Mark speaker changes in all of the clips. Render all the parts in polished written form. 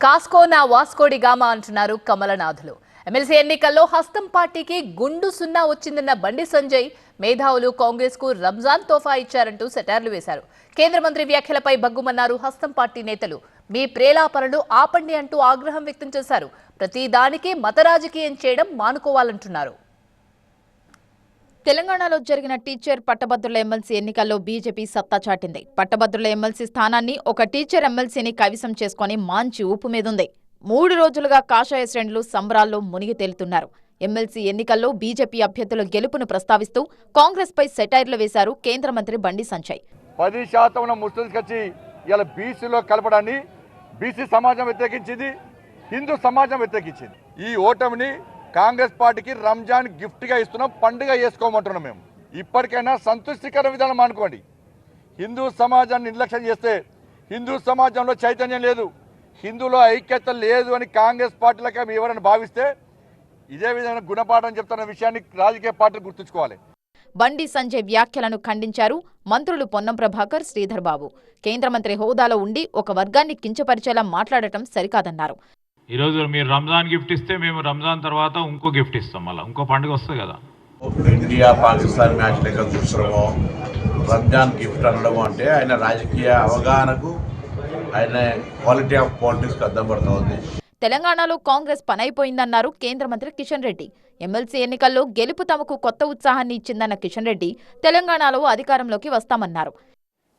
Speaker 1: కాస్కో నా Vasco da Gama అంటున్నారు కమలనాథులు. MLC ఎన్నికల్లో హస్తం పార్టీకి గుండు సున్నా వచ్చిందన్న బండి సంజయ్ మేధావులు కాంగ్రెస్ కు రంజాన్ తోఫా ఇచ్చారంటూ సెటార్లు వేశారు. కేంద్ర మంత్రి వ్యాఖ్యలపై బగ్గుమన్నారు హస్తం పార్టీ నేతలు. మీ ప్రేలాపనలు ఆపండి అంటూ ఆగ్రహం వ్యక్తం చేశారు. ప్రతి దానికి మత రాజకీయం చేయడం మానుకోవాలంటున్నారు. తెలంగాణలో జరిగిన టీచర్ పట్టభద్రుల ఎమ్మెల్సీ ఎన్నికల్లో బీజేపీ సత్తా చాటింది. పట్టభద్రుల ఎమ్మెల్సీ స్థానాన్ని ఒక టీచర్ ఎమ్మెల్సీని కైవసం చేసుకుని మాంచి ఊపు మీదుంది. 3 రోజులుగా కాషాయ శ్రేణులు సంబరాల్లో మునిగి తేలుతున్నారు. ఎమ్మెల్సీ ఎన్నికల్లో బీజేపీ అభ్యర్థుల గెలుపును ప్రస్తావిస్తూ కాంగ్రెస్ పై సెటైర్లు వేశారు కేంద్ర మంత్రి బండి సంజయ్.
Speaker 2: 10% ముస్లింస్ వచ్చి ఇలా బీసీలో కలపడాన్ని బీసీ సమాజం వ్యతిరేకించింది, హిందూ సమాజం వ్యతిరేకించింది. ఈ ఓటమిని కాంగ్రెస్ పార్టీకి రంజాన్ గిఫ్ట్ గా ఇస్తున్నాం, పండుగ చేసుకోమంటున్నాం. మేము ఇప్పటికైనా సంతృష్టికర విధానం అనుకోండి. హిందూ సమాజాన్ని నిర్లక్ష్యం చేస్తే హిందూ సమాజంలో చైతన్యం లేదు, హిందూలో ఐక్యత లేదు అని కాంగ్రెస్ పార్టీలకు ఎవరైనా భావిస్తే ఇదే విధంగా గుణపాఠం చెప్తున్న విషయాన్ని రాజకీయ పార్టీలు గుర్తుంచుకోవాలి.
Speaker 1: బండి సంజయ్ వ్యాఖ్యలను ఖండించారు మంత్రులు పొన్నం ప్రభాకర్, శ్రీధర్ బాబు. కేంద్ర మంత్రి హోదాలో ఉండి ఒక వర్గాన్ని కించపరిచేలా మాట్లాడటం సరికాదన్నారు.
Speaker 3: ఈరోజు మీరు రంజాన్ గిఫ్ట్ ఇస్తే మేము రంజాన్ తర్వాత ఇంకో గిఫ్ట్ ఇస్తాం, మళ్ళీ ఇంకో పండుగ వస్తుంది కదా.
Speaker 4: ఇండియా పాకిస్తాన్ మ్యాచ్ లెక్క చూస్తున్నాము. రంజాన్ గిఫ్ట్ అనడం అంటే ఆయన రాజకీయ అవగాహనకు, ఆయన క్వాలిటీ ఆఫ్ పాలిటిక్స్కి అద్దం పడుతుంది.
Speaker 1: తెలంగాణలో కాంగ్రెస్ పనైపోయిందన్నారు కేంద్ర మంత్రి కిషన్ రెడ్డి. ఎమ్మెల్సీ ఎన్నికల్లో గెలుపు తమకు కొత్త ఉత్సాహాన్ని ఇచ్చిందన్న కిషన్ రెడ్డి తెలంగాణలో అధికారంలోకి వస్తామన్నారు.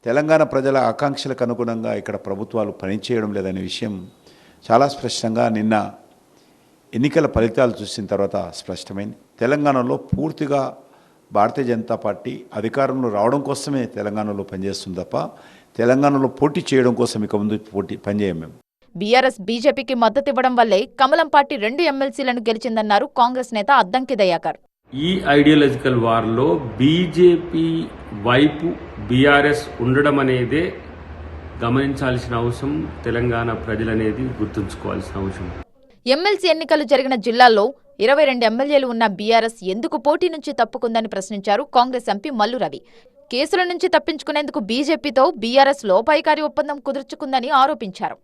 Speaker 5: తెలంగాణ ప్రజల ఆకాంక్షలకు అనుగుణంగా ఇక్కడ ప్రభుత్వాలు పనిచేయడం లేదనే విషయం చాలా స్పష్టంగా నిన్న ఎన్నికల ఫలితాలు చూసిన తర్వాత స్పష్టమైంది. తెలంగాణలో పూర్తిగా భారతీయ జనతా పార్టీ అధికారంలో రావడం కోసమే తెలంగాణలో పనిచేస్తుంది తప్ప తెలంగాణలో పోటీ చేయడం కోసం ఇక ముందు పనిచేయం. మేము
Speaker 1: బీఆర్ఎస్ బీజేపీకి మద్దతివ్వడం వల్లే కమలం పార్టీ 2 ఎమ్మెల్సీలను గెలిచిందన్నారు కాంగ్రెస్ నేత అద్దంకి దయాకర్.
Speaker 6: ఈ ఐడియాలజికల్ వార్లో బీజేపీ వైపు బీఆర్ఎస్ ఉండడం అనేదే గమనించాల్సిన అవసరం, తెలంగాణ ప్రజలనేది గుర్తుంచుకోవాల్సిన అవసరం.
Speaker 1: ఎమ్మెల్సీ ఎన్నికలు జరిగిన జిల్లాల్లో 22 ఎమ్మెల్యేలు ఉన్న బీఆర్ఎస్ ఎందుకు పోటీ నుంచి తప్పుకుందని ప్రశ్నించారు కాంగ్రెస్ ఎంపీ మల్లు రవి. కేసుల నుంచి తప్పించుకునేందుకు బీజేపీతో బీఆర్ఎస్ లోపాయికారి ఒప్పందం కుదుర్చుకుందని ఆరోపించారు.